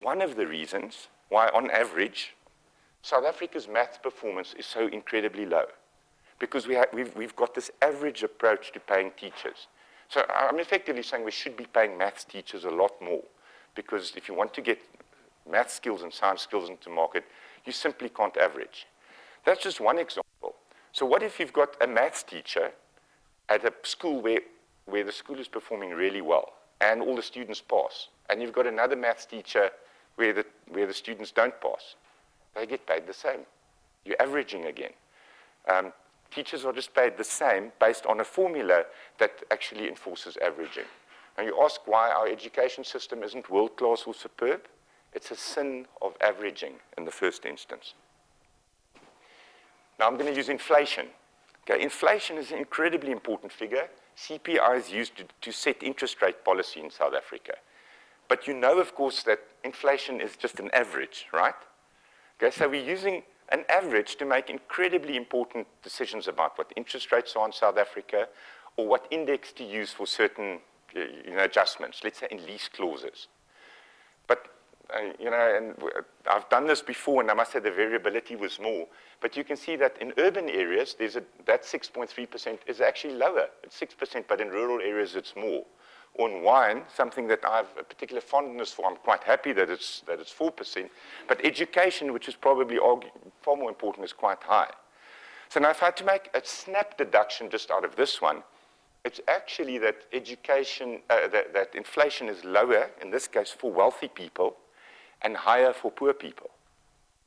one of the reasons why, on average, South Africa's maths performance is so incredibly low, because we've got this average approach to paying teachers. So I'm effectively saying we should be paying maths teachers a lot more, because if you want to get math skills and science skills into market, you simply can't average. That's just one example. So what if you've got a maths teacher at a school where the school is performing really well and all the students pass, and you've got another maths teacher where the students don't pass? They get paid the same. You're averaging again. Teachers are just paid the same based on a formula that actually enforces averaging. And you ask why our education system isn't world-class or superb? It's a sin of averaging in the first instance. Now I'm going to use inflation. Okay, inflation is an incredibly important figure. CPI is used to set interest rate policy in South Africa. But you know, of course, that inflation is just an average, right? Okay, so we're using an average to make incredibly important decisions about what interest rates are in South Africa, or what index to use for certain adjustments, let's say in lease clauses. But and I've done this before, and I must say the variability was more. But you can see that in urban areas, that 6.3% is actually lower. It's 6%, but in rural areas, it's more. On wine, something that I have a particular fondness for, I'm quite happy that it's 4%. But education, which is probably far more important, is quite high. So now if I had to make a snap deduction just out of this one, it's actually that education, that inflation is lower, in this case, for wealthy people, and higher for poor people.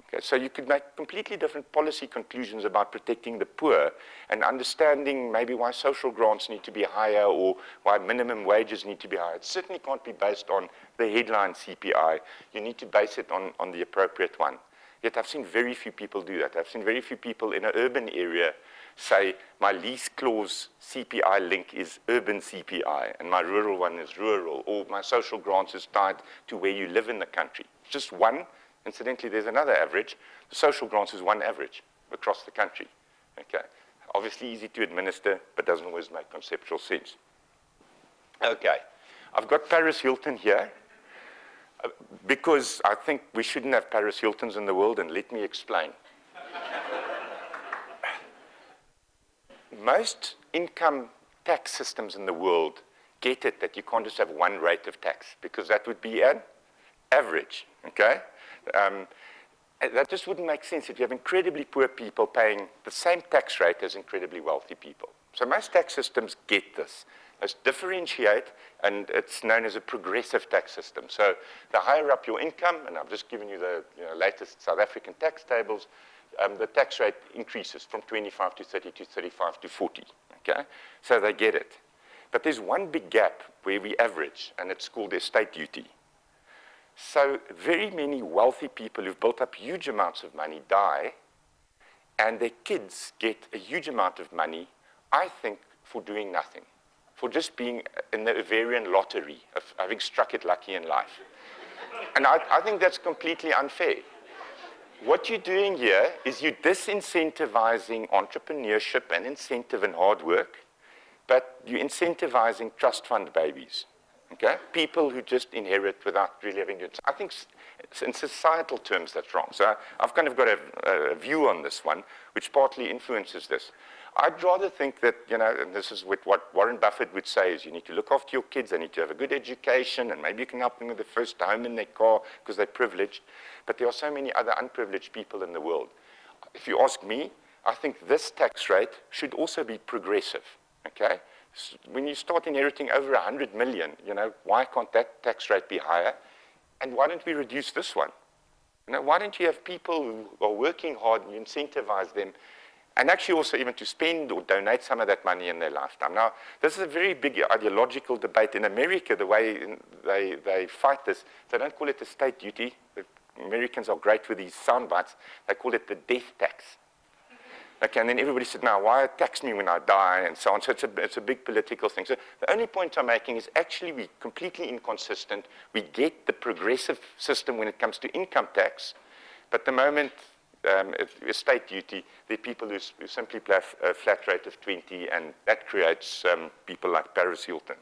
Okay, so you could make completely different policy conclusions about protecting the poor and understanding maybe why social grants need to be higher or why minimum wages need to be higher. It certainly can't be based on the headline CPI. You need to base it on the appropriate one. Yet I've seen very few people do that. I've seen very few people in an urban area say, my lease clause CPI link is urban CPI, and my rural one is rural, or my social grants is tied to where you live in the country. Just one. Incidentally, there's another average. The social grants is one average across the country. Okay. Obviously easy to administer, but doesn't always make conceptual sense. Okay. I've got Paris Hilton here, because I think we shouldn't have Paris Hiltons in the world, and let me explain. Most income tax systems in the world get it that you can't just have one rate of tax, because that would be an average, okay? That just wouldn't make sense if you have incredibly poor people paying the same tax rate as incredibly wealthy people. So most tax systems get this. Let's differentiate, and it's known as a progressive tax system. So the higher up your income, and I've just given you the latest South African tax tables, the tax rate increases from 25 to 30 to 35 to 40, okay? So they get it. But there's one big gap where we average, and it's called estate duty. So very many wealthy people who've built up huge amounts of money die, and their kids get a huge amount of money, I think, for doing nothing, for just being in the Ovarian lottery of having struck it lucky in life. And I think that's completely unfair. What you're doing here is you're disincentivizing entrepreneurship and incentive and hard work, but you're incentivizing trust fund babies. Okay? People who just inherit without really having to. I think in societal terms that's wrong. So I've kind of got a view on this one, which partly influences this. I'd rather think that, and this is what Warren Buffett would say, is you need to look after your kids, they need to have a good education, and maybe you can help them with the first home in their car because they're privileged. But there are so many other unprivileged people in the world. If you ask me, I think this tax rate should also be progressive, okay? When you start inheriting over 100 million, why can't that tax rate be higher? And why don't we reduce this one? Why don't you have people who are working hard and you incentivize them, and actually also even to spend or donate some of that money in their lifetime? Now, this is a very big ideological debate. In America, the way they fight this, they don't call it estate duty. The Americans are great with these sound bites. They call it the death tax. Okay, and then everybody said, now, why tax me when I die, and so on. So it's a big political thing. So the only point I'm making is actually we're completely inconsistent. We get the progressive system when it comes to income tax, but the moment estate duty, there are people who simply play a flat rate of 20, and that creates people like Paris Hilton.